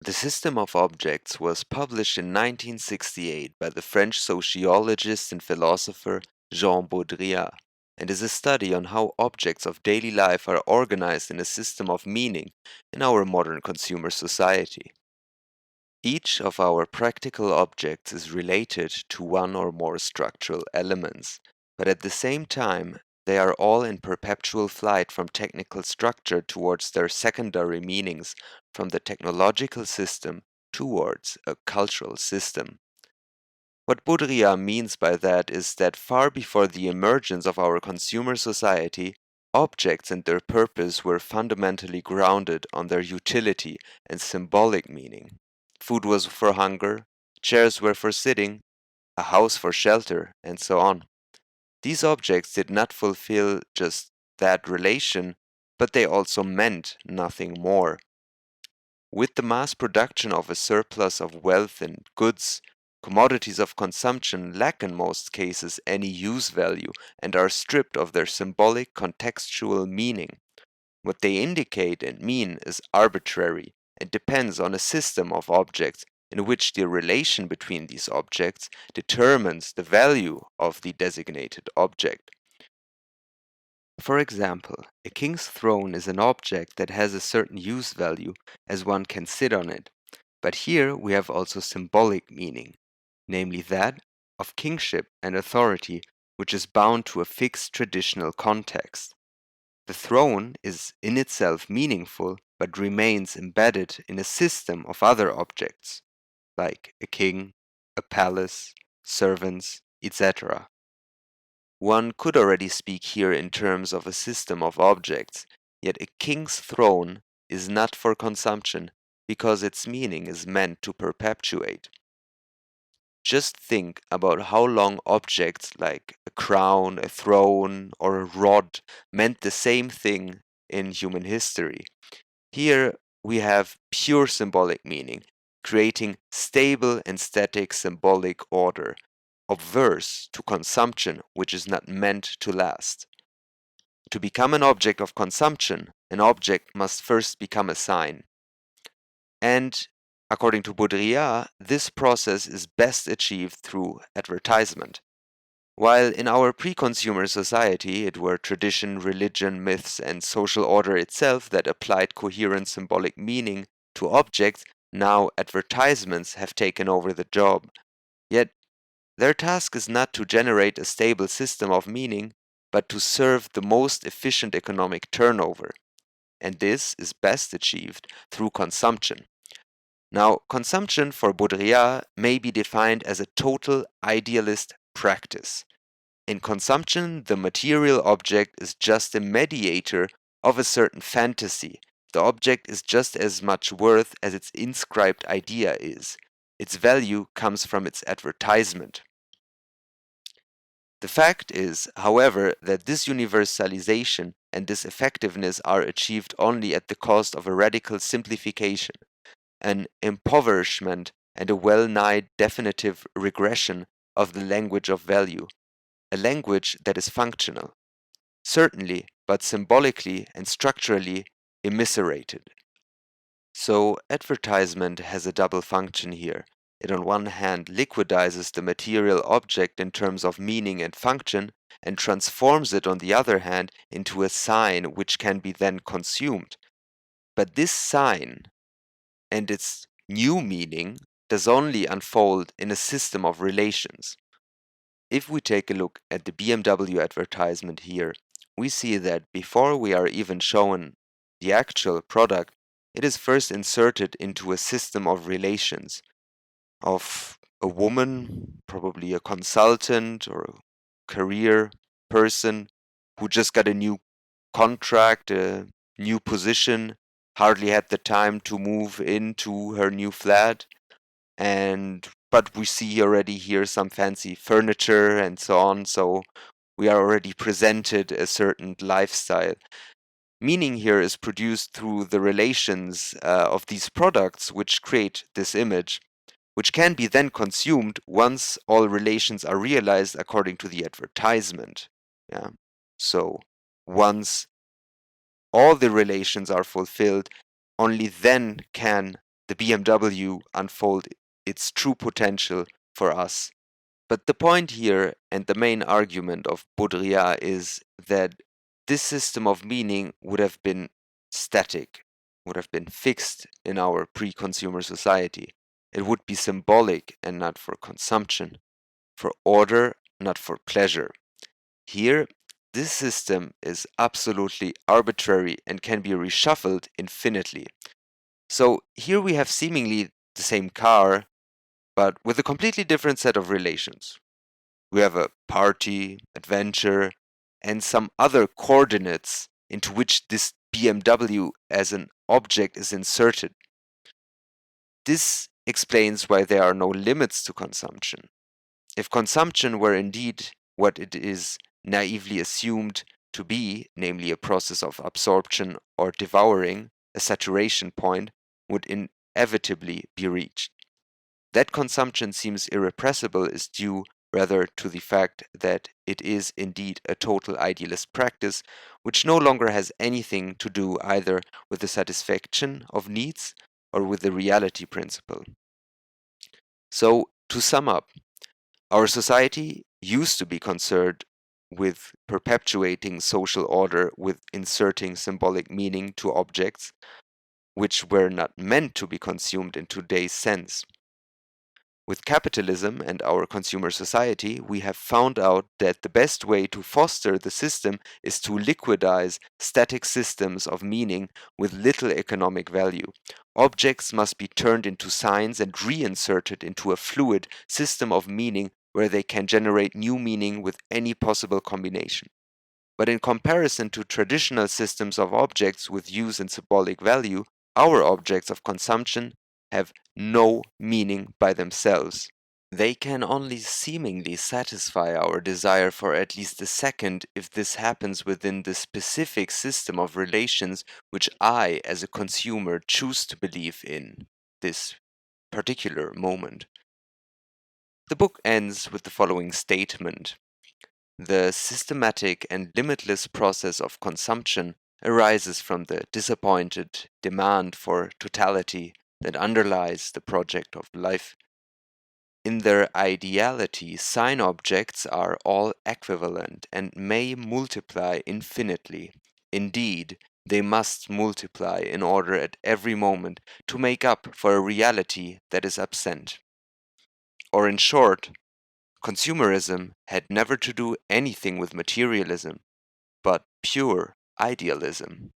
The System of Objects was published in 1968 by the French sociologist and philosopher Jean Baudrillard, and is a study on how objects of daily life are organized in a system of meaning in our modern consumer society. Each of our practical objects is related to one or more structural elements, but at the same time, they are all in perpetual flight from technical structure towards their secondary meanings, from the technological system towards a cultural system. What Baudrillard means by that is that far before the emergence of our consumer society, objects and their purpose were fundamentally grounded on their utility and symbolic meaning. Food was for hunger, chairs were for sitting, a house for shelter, and so on. These objects did not fulfill just that relation, but they also meant nothing more. With the mass production of a surplus of wealth and goods, commodities of consumption lack in most cases any use value and are stripped of their symbolic contextual meaning. What they indicate and mean is arbitrary and depends on a system of objects in which the relation between these objects determines the value of the designated object. For example, a king's throne is an object that has a certain use value as one can sit on it, but here we have also symbolic meaning, namely that of kingship and authority, which is bound to a fixed traditional context. The throne is in itself meaningful, but remains embedded in a system of other objects, like a king, a palace, servants, etc. One could already speak here in terms of a system of objects, yet a king's throne is not for consumption because its meaning is meant to perpetuate. Just think about how long objects like a crown, a throne, or a rod meant the same thing in human history. Here we have pure symbolic meaning, creating stable and static symbolic order, obverse to consumption, which is not meant to last. To become an object of consumption, an object must first become a sign. And according to Baudrillard, this process is best achieved through advertisement. While in our pre-consumer society it were tradition, religion, myths, and social order itself that applied coherent symbolic meaning to objects, now advertisements have taken over the job. Yet their task is not to generate a stable system of meaning, but to serve the most efficient economic turnover. And this is best achieved through consumption. Now, consumption for Baudrillard may be defined as a total idealist practice. In consumption, the material object is just a mediator of a certain fantasy. The object is just as much worth as its inscribed idea is. Its value comes from its advertisement. The fact is, however, that this universalization and this effectiveness are achieved only at the cost of a radical simplification, an impoverishment, and a well-nigh definitive regression of the language of value, a language that is functional, certainly, but symbolically and structurally immiserated. So advertisement has a double function here. It on one hand liquidizes the material object in terms of meaning and function, and transforms it on the other hand into a sign which can be then consumed. But this sign and its new meaning does only unfold in a system of relations. If we take a look at the BMW advertisement here, we see that before we are even shown the actual product, it is first inserted into a system of relations of a woman, probably a consultant or a career person who just got a new contract, a new position, hardly had the time to move into her new flat, but we see already here some fancy furniture and so on, so we are already presented a certain lifestyle. Meaning here is produced through the relations of these products which create this image, which can be then consumed once all relations are realized according to the advertisement. Yeah. So once all the relations are fulfilled, only then can the the BMW unfold its true potential for us. But the point here and the main argument of Baudrillard is that this system of meaning would have been static, would have been fixed in our pre-consumer society. It would be symbolic and not for consumption, for order, not for pleasure. Here, this system is absolutely arbitrary and can be reshuffled infinitely. So here we have seemingly the same car, but with a completely different set of relations. We have a party, adventure, and some other coordinates into which this BMW as an object is inserted. This explains why there are no limits to consumption. If consumption were indeed what it is naively assumed to be, namely a process of absorption or devouring, a saturation point would inevitably be reached. That consumption seems irrepressible is due rather to the fact that it is indeed a total idealist practice, which no longer has anything to do either with the satisfaction of needs or with the reality principle. So, to sum up, our society used to be concerned with perpetuating social order with inserting symbolic meaning to objects which were not meant to be consumed in today's sense. With capitalism and our consumer society, we have found out that the best way to foster the system is to liquidize static systems of meaning with little economic value. Objects must be turned into signs and reinserted into a fluid system of meaning where they can generate new meaning with any possible combination. But in comparison to traditional systems of objects with use and symbolic value, our objects of consumption have no meaning by themselves. They can only seemingly satisfy our desire for at least a second if this happens within the specific system of relations which I, as a consumer, choose to believe in this particular moment. The book ends with the following statement. The systematic and limitless process of consumption arises from the disappointed demand for totality that underlies the project of life. In their ideality, sign objects are all equivalent and may multiply infinitely. Indeed, they must multiply in order at every moment to make up for a reality that is absent. Or in short, consumerism had never to do anything with materialism, but pure idealism.